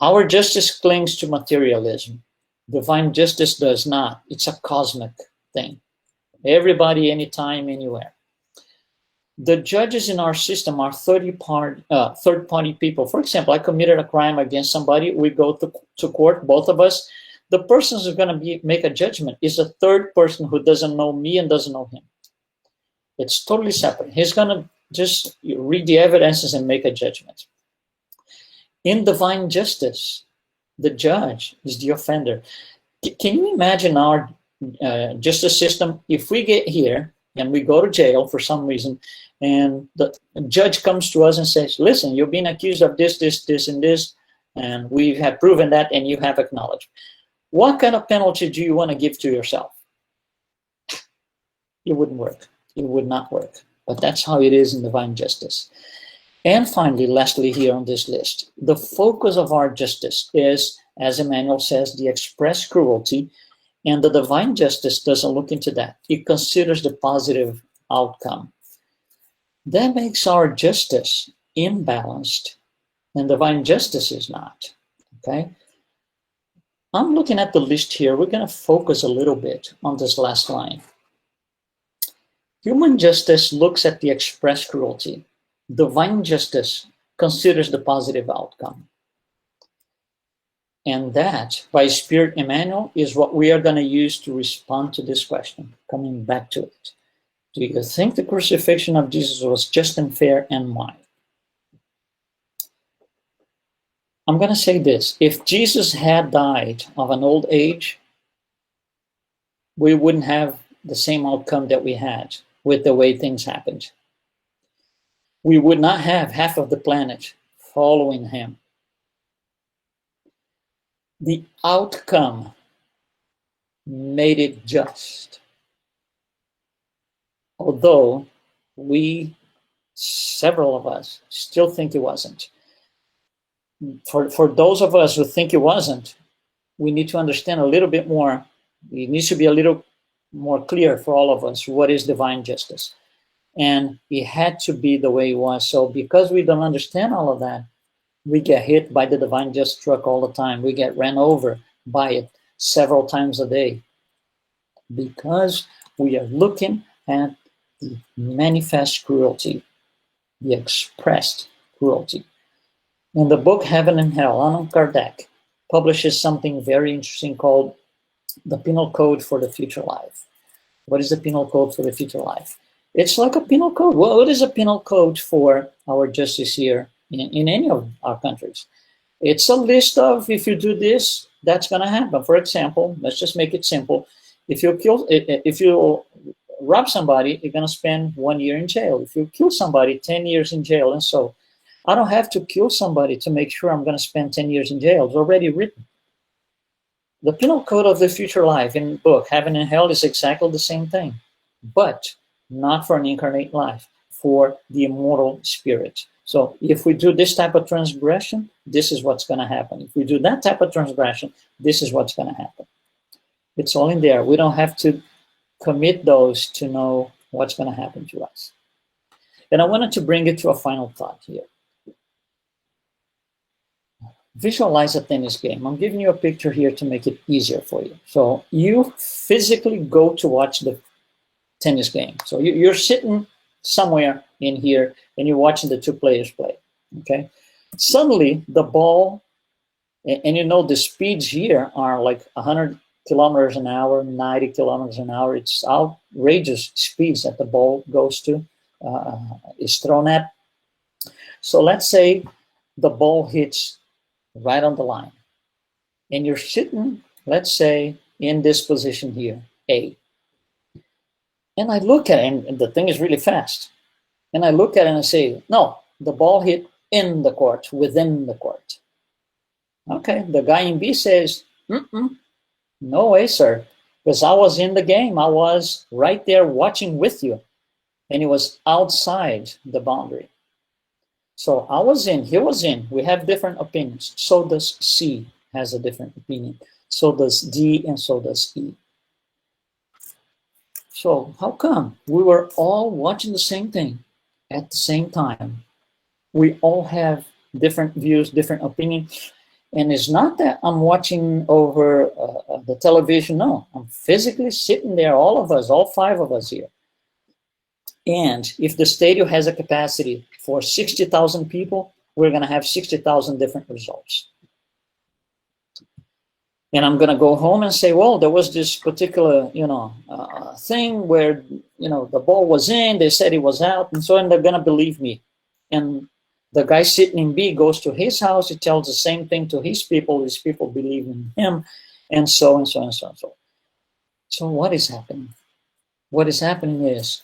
[SPEAKER 3] Our justice clings to materialism. Divine justice does not. It's a cosmic thing. Everybody, anytime, anywhere. The judges in our system are third-party people. For example, I committed a crime against somebody. We go to court, both of us. The person who's going to make a judgment is a third person who doesn't know me and doesn't know him. It's totally separate. He's going to just read the evidences and make a judgment. In divine justice, the judge is the offender. Can you imagine our justice system? If we get here and we go to jail for some reason, and the judge comes to us and says, listen, you've been accused of this, this, this, and this, and we have proven that, and you have acknowledged. What kind of penalty do you want to give to yourself? It wouldn't work. It would not work. But that's how it is in divine justice. And finally, lastly here on this list, the focus of our justice is, as Emmanuel says, the express cruelty, and the divine justice doesn't look into that. It considers the positive outcome. That makes our justice imbalanced and divine justice is not. Okay? I'm looking at the list here. We're going to focus a little bit on this last line. Human justice looks at the express cruelty. Divine justice considers the positive outcome. And that, by Spirit Emmanuel, is what we are going to use to respond to this question, coming back to it. Do you think the crucifixion of Jesus was just and fair, and why? I'm going to say this. If Jesus had died of an old age, we wouldn't have the same outcome that we had with the way things happened. We would not have half of the planet following him. The outcome made it just. Although several of us, still think it wasn't. For those of us who think it wasn't, we need to understand a little bit more. It needs to be a little more clear for all of us what is divine justice. And it had to be the way it was. So because we don't understand all of that, we get hit by the divine justice truck all the time. We get ran over by it several times a day because we are looking at the manifest cruelty, the expressed cruelty. In the book Heaven and Hell, Allan Kardec publishes something very interesting called the Penal Code for the Future Life. What is the Penal Code for the Future Life? It's like a penal code. Well, what is a penal code for our justice here in any of our countries? It's a list of, if you do this, that's going to happen. For example, let's just make it simple. If you rob somebody, you're going to spend 1 year in jail. If you kill somebody, 10 years in jail. And so I don't have to kill somebody to make sure I'm going to spend 10 years in jail. It's already written. The Penal Code of the Future Life in the book Heaven and Hell is exactly the same thing, but not for an incarnate life, for the immortal spirit. So if we do this type of transgression, this is what's going to happen. If we do that type of transgression, this is what's going to happen. It's all in there. We don't have to commit those to know what's going to happen to us. And I wanted to bring it to a final thought here. Visualize a tennis game. I'm giving you a picture here to make it easier for you. So you physically go to watch the tennis game. So you're sitting somewhere in here and you're watching the two players play. Okay. Suddenly the ball, and you know the speeds here are like 100 kilometers an hour, 90 kilometers an hour. It's outrageous speeds that the ball goes to, is thrown at. So let's say the ball hits right on the line. And you're sitting, let's say, in this position here, A. And I look at it, and the thing is really fast. And I look at it and I say, no, the ball hit in the court, within the court. Okay, the guy in B says, no way, sir, because I was in the game. I was right there watching with you. And it was outside the boundary. So I was in, he was in. We have different opinions. So does C has a different opinion. So does D, and so does E. So how come? We were all watching the same thing at the same time. We all have different views, different opinions. And it's not that I'm watching over the television. No, I'm physically sitting there, all of us, all five of us here. And if the stadium has a capacity for 60,000 people, we're going to have 60,000 different results. And I'm going to go home and say, well, there was this particular, thing where, the ball was in, they said it was out, and so on, they're going to believe me. And the guy sitting in B goes to his house, he tells the same thing to his people believe in him, and so and so and so and so. So what is happening? What is happening is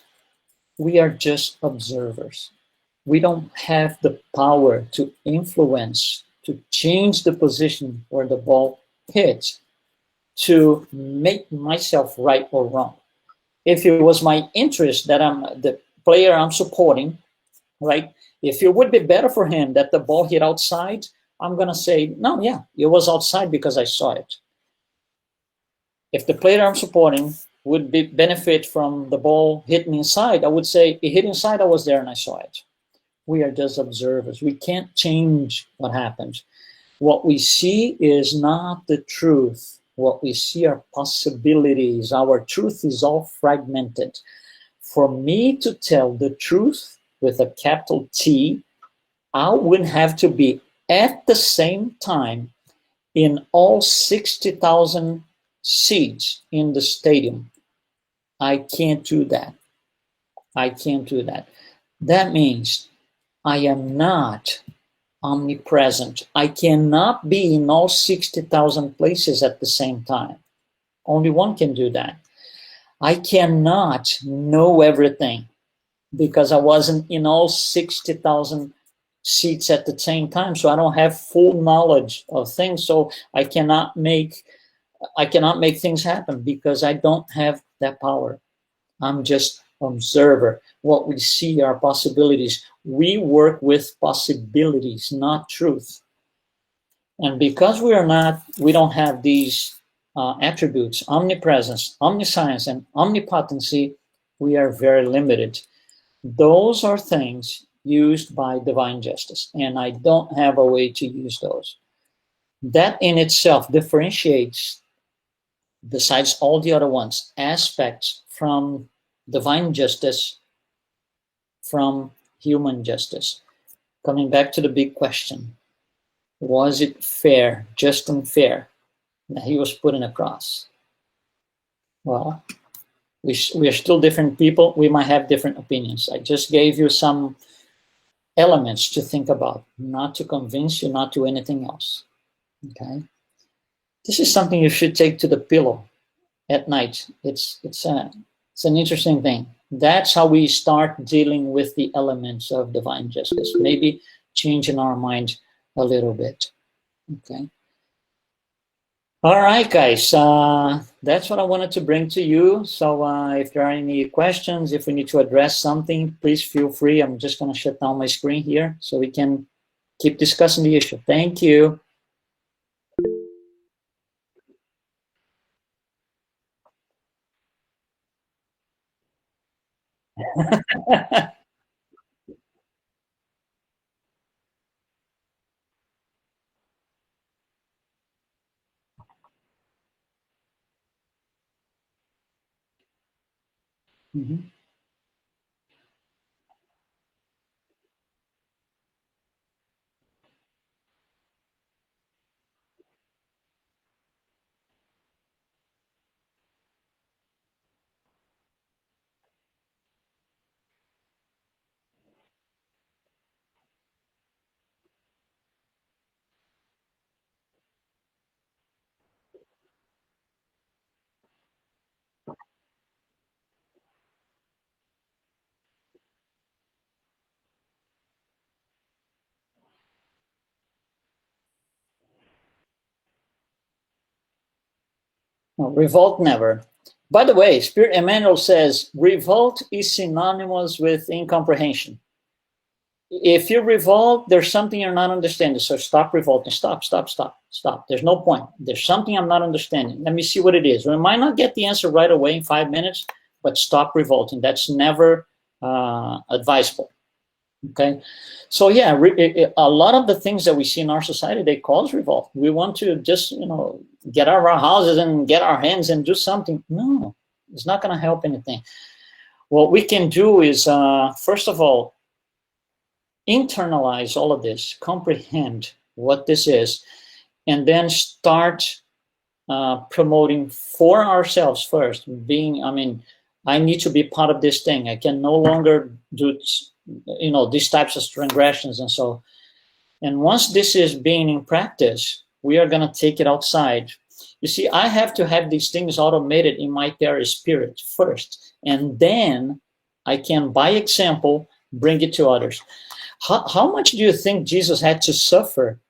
[SPEAKER 3] we are just observers. We don't have the power to influence, to change the position where the ball hits, to make myself right or wrong. If it was my interest that I'm the player I'm supporting, right? If it would be better for him that the ball hit outside, I'm going to say, no, yeah, it was outside because I saw it. If the player I'm supporting would benefit from the ball hitting inside, I would say it hit inside, I was there and I saw it. We are just observers. We can't change what happens. What we see is not the truth. What we see are possibilities. Our truth is all fragmented. For me to tell the truth with a capital T, I would have to be at the same time in all 60,000 seats in the stadium. I can't do that. I can't do that. That means I am not omnipresent. I cannot be in all 60,000 places at the same time. Only one can do that. I cannot know everything because I wasn't in all 60,000 seats at the same time. So I don't have full knowledge of things. So I cannot make things happen because I don't have that power. I'm just observer. What we see are possibilities. We work with possibilities, not truth. And because we don't have these attributes, omnipresence, omniscience, and omnipotency, we are very limited. Those are things used by divine justice, and I don't have a way to use those. That in itself differentiates, besides all the other ones, aspects from divine justice from human justice. Coming back to the big question, was it fair, just and fair, that he was put in a cross? Well, we are still different people. We might have different opinions. I just gave you some elements to think about, not to convince you, not to anything else. Okay? This is something you should take to the pillow at night. It's an interesting thing. That's how we start dealing with the elements of divine justice. Maybe changing our mind a little bit. Okay. All right, guys. That's what I wanted to bring to you. So if there are any questions, if we need to address something, please feel free. I'm just going to shut down my screen here so we can keep discussing the issue. Thank you. Mhm. No, revolt never. By the way, Spirit Emmanuel says revolt is synonymous with incomprehension. If you revolt, there's something you're not understanding. So stop revolting. Stop. There's no point. There's something I'm not understanding. Let me see what it is. We might not get the answer right away in 5 minutes, but stop revolting. That's never advisable. Okay. So yeah, a lot of the things that we see in our society, they cause revolt. We want to just, get out of our houses and get our hands and do something. No, it's not going to help anything. What we can do is, first of all, internalize all of this, comprehend what this is, and then start promoting for ourselves first. I need to be part of this thing. I can no longer do, these types of transgressions and so. And once this is being in practice, we are going to take it outside. You see, I have to have these things automated in my perispirit first, and then I can, by example, bring it to others. How much do you think Jesus had to suffer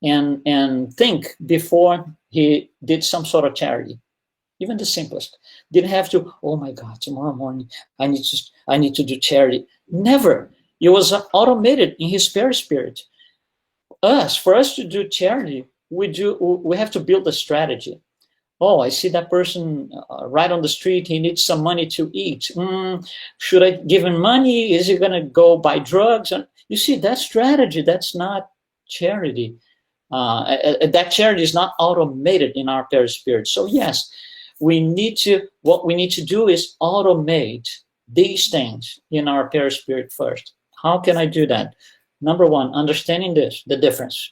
[SPEAKER 3] and think before he did some sort of charity? Even the simplest. Didn't have to, oh my God, tomorrow morning I need to do charity. Never. It was automated in his perispirit. For us to do charity, we have to build a strategy. Oh, I see that person right on the street. He needs some money to eat. Should I give him money? Is he going to go buy drugs? You see, that strategy, that's not charity. That charity is not automated in our perispirit. So yes, what we need to do is automate these things in our perispirit first. How can I do that? Number one, understanding the difference.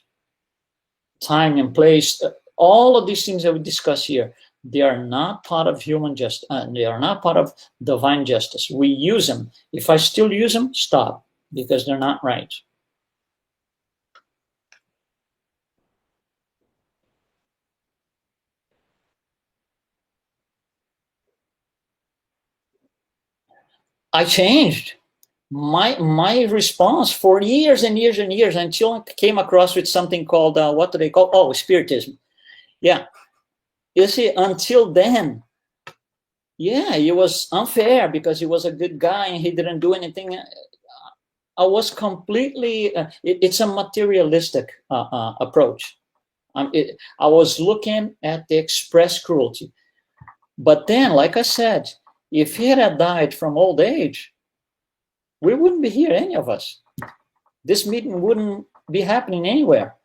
[SPEAKER 3] Time and place, all of these things that we discuss here, they are not part of human justice. They are not part of divine justice. We use them. If I still use them, stop, because they're not right. I changed my response for years and years and years until I came across with something called what do they call? Oh, Spiritism. Yeah, you see, until then, yeah, it was unfair because he was a good guy and he didn't do anything. I was completely. It's a materialistic approach. I was looking at the express cruelty, but then, like I said, if he had died from old age, we wouldn't be here, any of us. This meeting wouldn't be happening anywhere,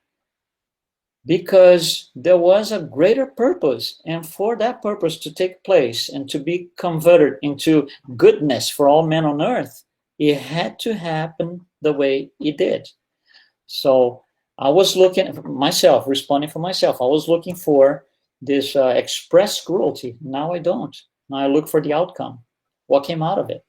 [SPEAKER 3] because there was a greater purpose, and for that purpose to take place and to be converted into goodness for all men on earth, it had to happen the way it did. So I was looking for myself, responding for myself. I was looking for this express cruelty. Now I don't. Now I look for the outcome. What came out of it?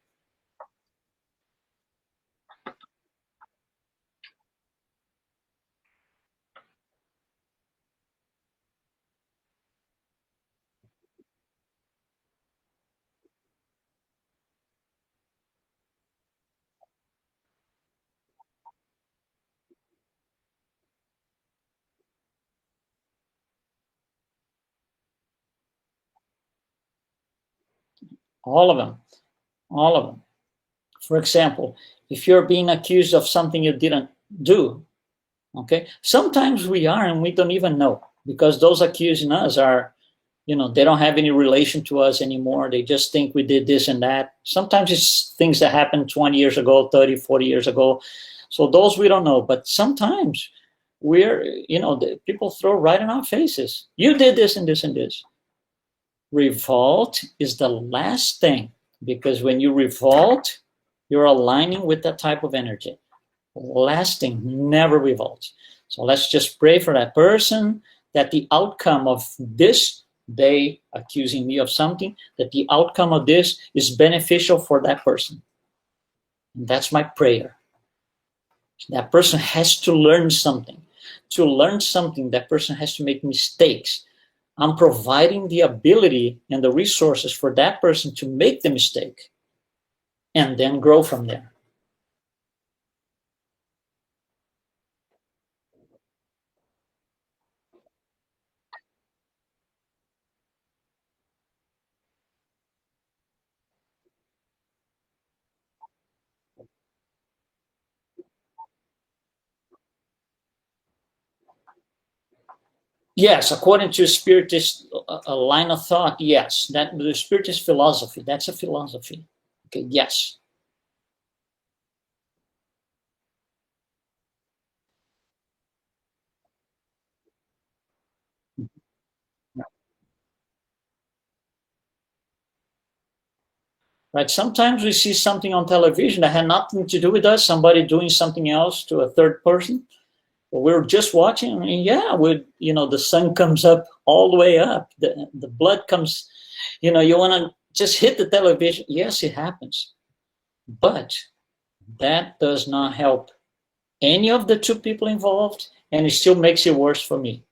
[SPEAKER 3] All of them. All of them. For example, if you're being accused of something you didn't do, okay, sometimes we are and we don't even know, because those accusing us are, they don't have any relation to us anymore. They just think we did this and that. Sometimes it's things that happened 20 years ago, 30, 40 years ago. So those we don't know. But sometimes people throw right in our faces. You did this and this and this. Revolt is the last thing, because when you revolt, you're aligning with that type of energy. Last thing, never revolt. So let's just pray for that person, that the outcome of this, they accusing me of something, that the outcome of this is beneficial for that person. And that's my prayer. That person has to learn something. To learn something, that person has to make mistakes. I'm providing the ability and the resources for that person to make the mistake and then grow from there. Yes, according to Spiritist a line of thought, yes. That the Spiritist philosophy, that's a philosophy. Okay, yes. Right. Sometimes we see something on television that had nothing to do with us, somebody doing something else to a third person. But we're just watching, and the sun comes up all the way up. The blood comes, you want to just hit the television. Yes, it happens. But that does not help any of the two people involved, and it still makes it worse for me.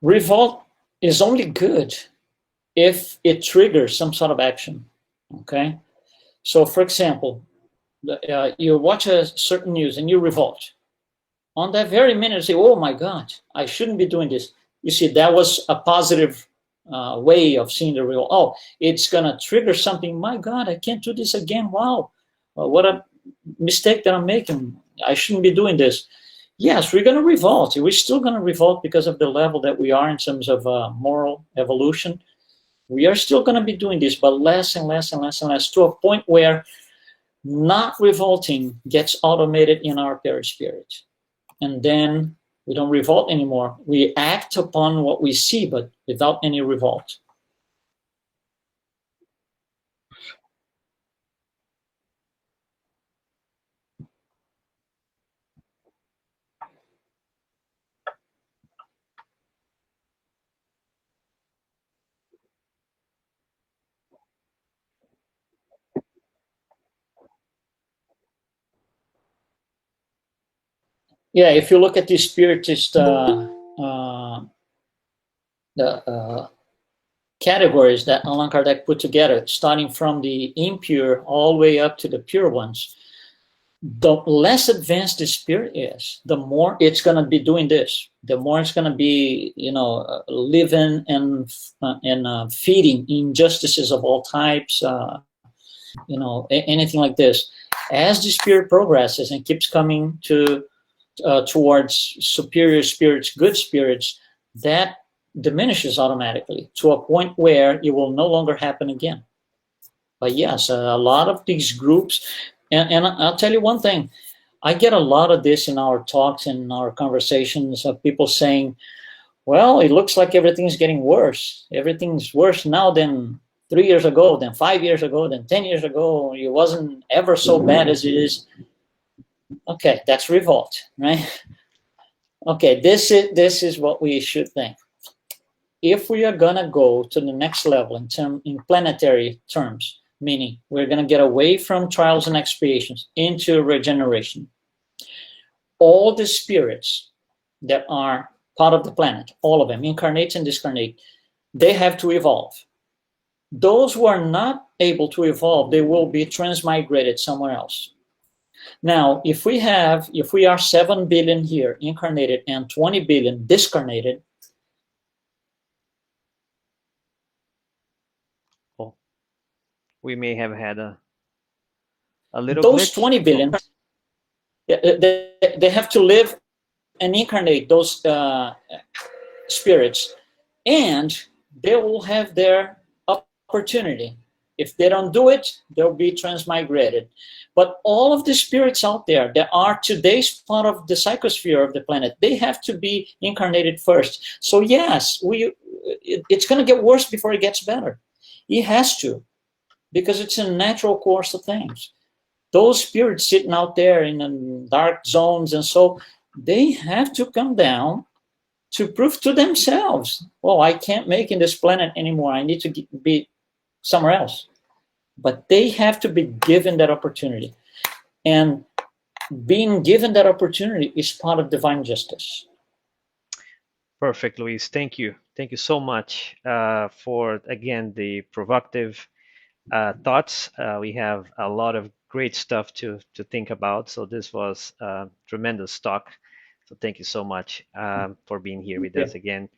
[SPEAKER 3] Revolt is only good if it triggers some sort of action. Okay? So, for example, you watch a certain news and you revolt. On that very minute, you say, oh my God, I shouldn't be doing this. You see, that was a positive way of seeing the revolt. Oh, it's going to trigger something. My God, I can't do this again. Wow, what a mistake that I'm making. I shouldn't be doing this. yes, we're going to revolt. We're still going to revolt because of the level that we are in terms of moral evolution. We are still going to be doing this, but less and less and less and less, to a point where not revolting gets automated in our perispirit. And then we don't revolt anymore. We act upon what we see, but without any revolt. Yeah, if you look at the Spiritist categories that Allan Kardec put together, starting from the impure all the way up to the pure ones, the less advanced the spirit is, the more it's going to be doing this. The more it's going to be, living and feeding injustices of all types, anything like this. As the spirit progresses and keeps coming towards superior spirits, good spirits, that diminishes automatically to a point where it will no longer happen again. But yes, a lot of these groups, and I'll tell you one thing, I get a lot of this in our talks and our conversations of people saying, well, it looks like everything's getting worse. Everything's worse now than 3 years ago, than 5 years ago, than 10 years ago. It wasn't ever so bad as it is. Okay, that's revolt, right? Okay, this is what we should think. If we are gonna go to the next level in planetary terms, meaning we're gonna get away from trials and expiations into regeneration, all the spirits that are part of the planet, all of them, incarnate and discarnate, they have to evolve. Those who are not able to evolve, they will be transmigrated somewhere else. Now, if we are 7 billion here incarnated and 20 billion discarnated,
[SPEAKER 1] we may have had a little
[SPEAKER 3] those
[SPEAKER 1] glitch.
[SPEAKER 3] 20 billion, they have to live and incarnate those spirits, and they will have their opportunity. If they don't do it, they'll be transmigrated. But all of the spirits out there that are today's part of the psychosphere of the planet, they have to be incarnated first. So yes, it's going to get worse before it gets better. It has to, because it's a natural course of things. Those spirits sitting out there in the dark zones and so, they have to come down to prove to themselves, oh, I can't make in this planet anymore. I need to be somewhere else. But they have to be given that opportunity. And being given that opportunity is part of divine justice.
[SPEAKER 1] Perfect, Luis. Thank you. Thank you so much for, again, the provocative thoughts. We have a lot of great stuff to think about. So this was tremendous talk. So thank you so much for being here with us again.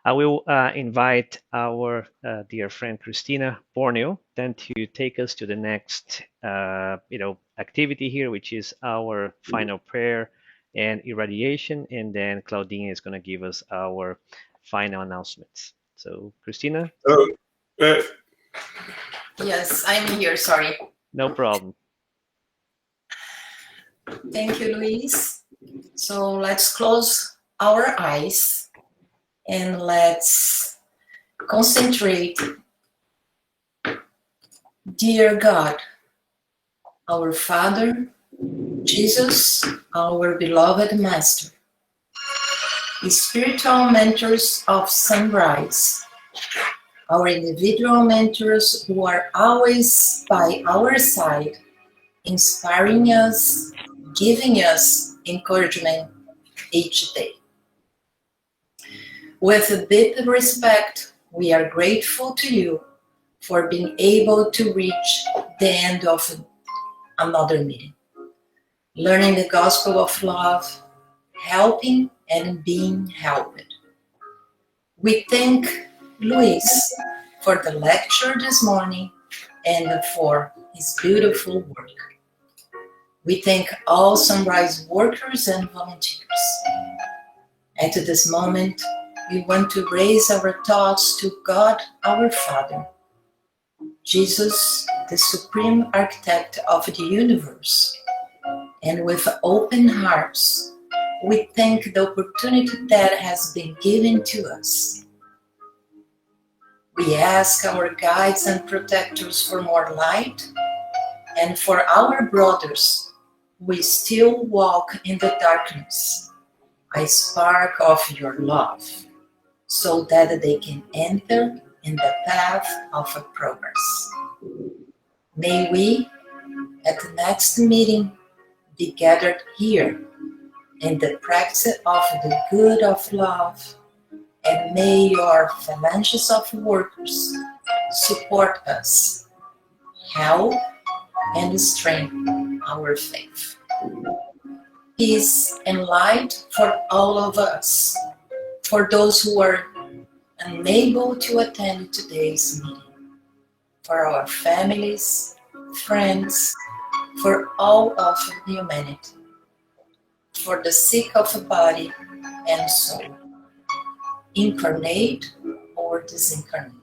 [SPEAKER 1] I will invite our dear friend Christina Borneo then to take us to the next activity here, which is our final prayer and irradiation, and then Claudine is going to give us our final announcements. So Christina.
[SPEAKER 4] Yes, I'm here, sorry.
[SPEAKER 1] No problem.
[SPEAKER 4] Thank you, Luis. So let's close our eyes and let's concentrate. Dear God, our Father, Jesus, our beloved Master, spiritual mentors of Sunrise, our individual mentors who are always by our side, inspiring us, giving us encouragement each day. With deep respect, we are grateful to you for being able to reach the end of another meeting, learning the gospel of love, helping and being helped. We thank Luis for the lecture this morning and for his beautiful work. We thank all Sunrise workers and volunteers. At this moment, we want to raise our thoughts to God our Father, Jesus, the supreme architect of the universe, and with open hearts, we thank the opportunity that has been given to us. We ask our guides and protectors for more light, and for our brothers who still walk in the darkness, a spark of your love, so that they can enter in the path of progress. May we, at the next meeting, be gathered here in the practice of the good of love, and may your phalanges of workers support us, help and strengthen our faith. Peace and light for all of us, for those who are unable to attend today's meeting, for our families, friends, for all of humanity, for the sick of body and soul, incarnate or disincarnated.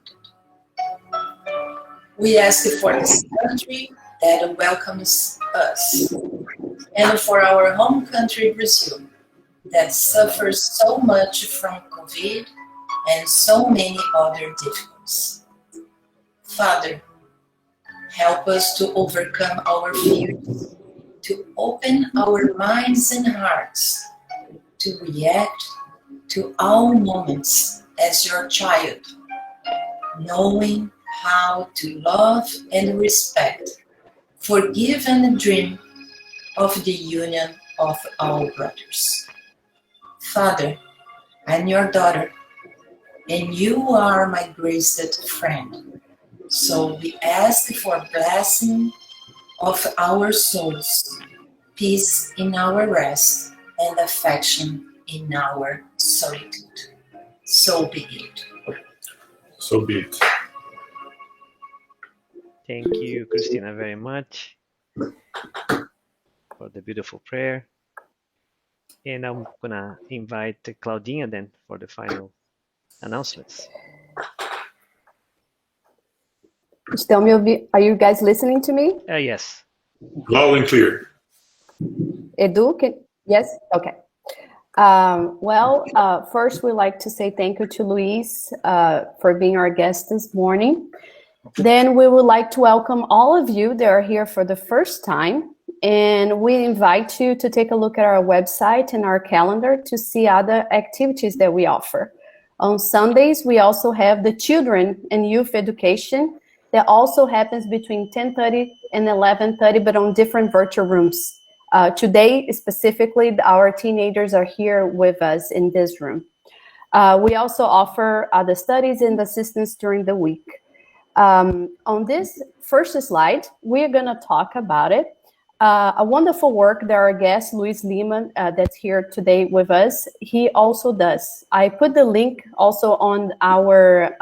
[SPEAKER 4] We ask for this country that welcomes us, and for our home country, Brazil, that suffers so much from COVID and so many other difficulties. Father, help us to overcome our fears, to open our minds and hearts, to react to all moments as your child, knowing how to love and respect, forgive and dream of the union of all brothers. Father, I'm your daughter, and you are my graced friend. So we ask for blessing of our souls, peace in our rest, and affection in our solitude. So be it.
[SPEAKER 5] So be it.
[SPEAKER 1] Thank you, Christina, very much for the beautiful prayer. And I'm gonna invite Claudinha then for the final announcements.
[SPEAKER 6] Are you guys listening to me?
[SPEAKER 1] Yes.
[SPEAKER 5] Loud and clear.
[SPEAKER 6] Edu, yes? Okay. First we'd like to say thank you to Luiz for being our guest this morning. Then we would like to welcome all of you that are here for the first time. And we invite you to take a look at our website and our calendar to see other activities that we offer. On Sundays, we also have the children and youth education that also happens between 10:30 and 11:30, but on different virtual rooms. Today, specifically, our teenagers are here with us in this room. We also offer other studies and assistance during the week. On this first slide, we're going to talk about it. A wonderful work that our guest, Luiz Lima, that's here today with us, he also does. I put the link also on our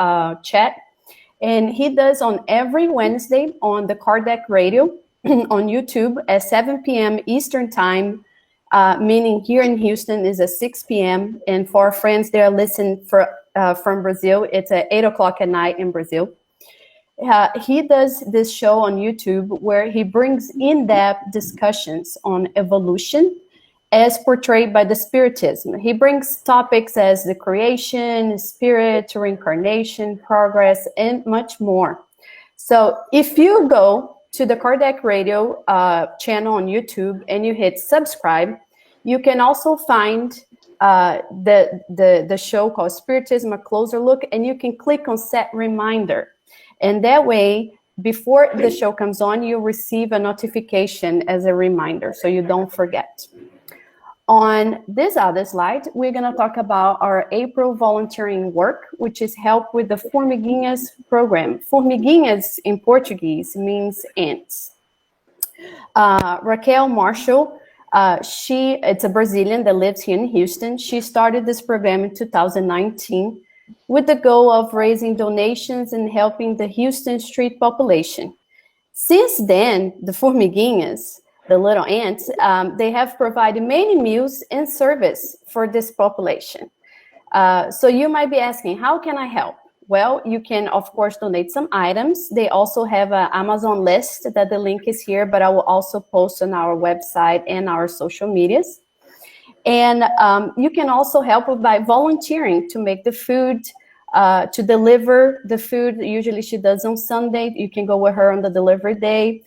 [SPEAKER 6] chat, and he does on every Wednesday on the Kardec Radio on YouTube at 7 p.m. Eastern Time, meaning here in Houston is at 6 p.m. And for our friends that are listening from Brazil, it's at 8 o'clock at night in Brazil. He does this show on YouTube where he brings in-depth discussions on evolution as portrayed by the Spiritism. He brings topics as the creation, spirit, reincarnation, progress, and much more. So if you go to the Kardec Radio channel on YouTube and you hit subscribe, you can also find the show called Spiritism, A Closer Look, and you can click on Set Reminder. And that way, before the show comes on, you'll receive a notification as a reminder so you don't forget. On this other slide, we're going to talk about our April volunteering work, which is help with the Formiguinhas program. Formiguinhas in Portuguese means ants. Raquel Marshall, it's a Brazilian that lives here in Houston. She started this program in 2019 with the goal of raising donations and helping the Houston street population. Since then, the Formiguinhas the little ants, they have provided many meals and service for this population. So you might be asking, how can I help? Well, you can, of course, donate some items. They also have an Amazon list that the link is here, but I will also post on our website and our social medias. And you can also help by volunteering to make the food, to deliver the food. Usually she does on Sunday. You can go with her on the delivery day.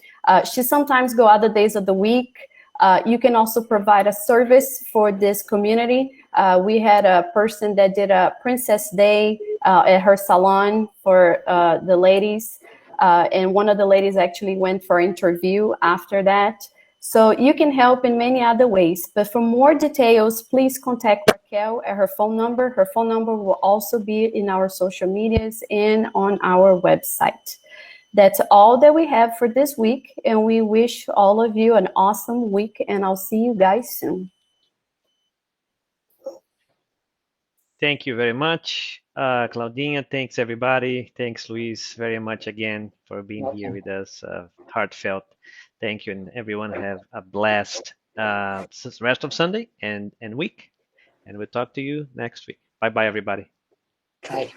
[SPEAKER 6] She sometimes go other days of the week. You can also provide a service for this community. We had a person that did a Princess Day at her salon for the ladies. And one of the ladies actually went for interview after that. So you can help in many other ways. But for more details, please contact Raquel at her phone number. Her phone number will also be in our social medias and on our website. That's all that we have for this week. And we wish all of you an awesome week. And I'll see you guys soon.
[SPEAKER 1] Thank you very much, Claudinha. Thanks, everybody. Thanks, Luis, very much again for being here with us. Heartfelt thank you, and everyone have a blessed rest of Sunday and week. And we'll talk to you next week. Bye-bye, everybody.
[SPEAKER 3] Bye.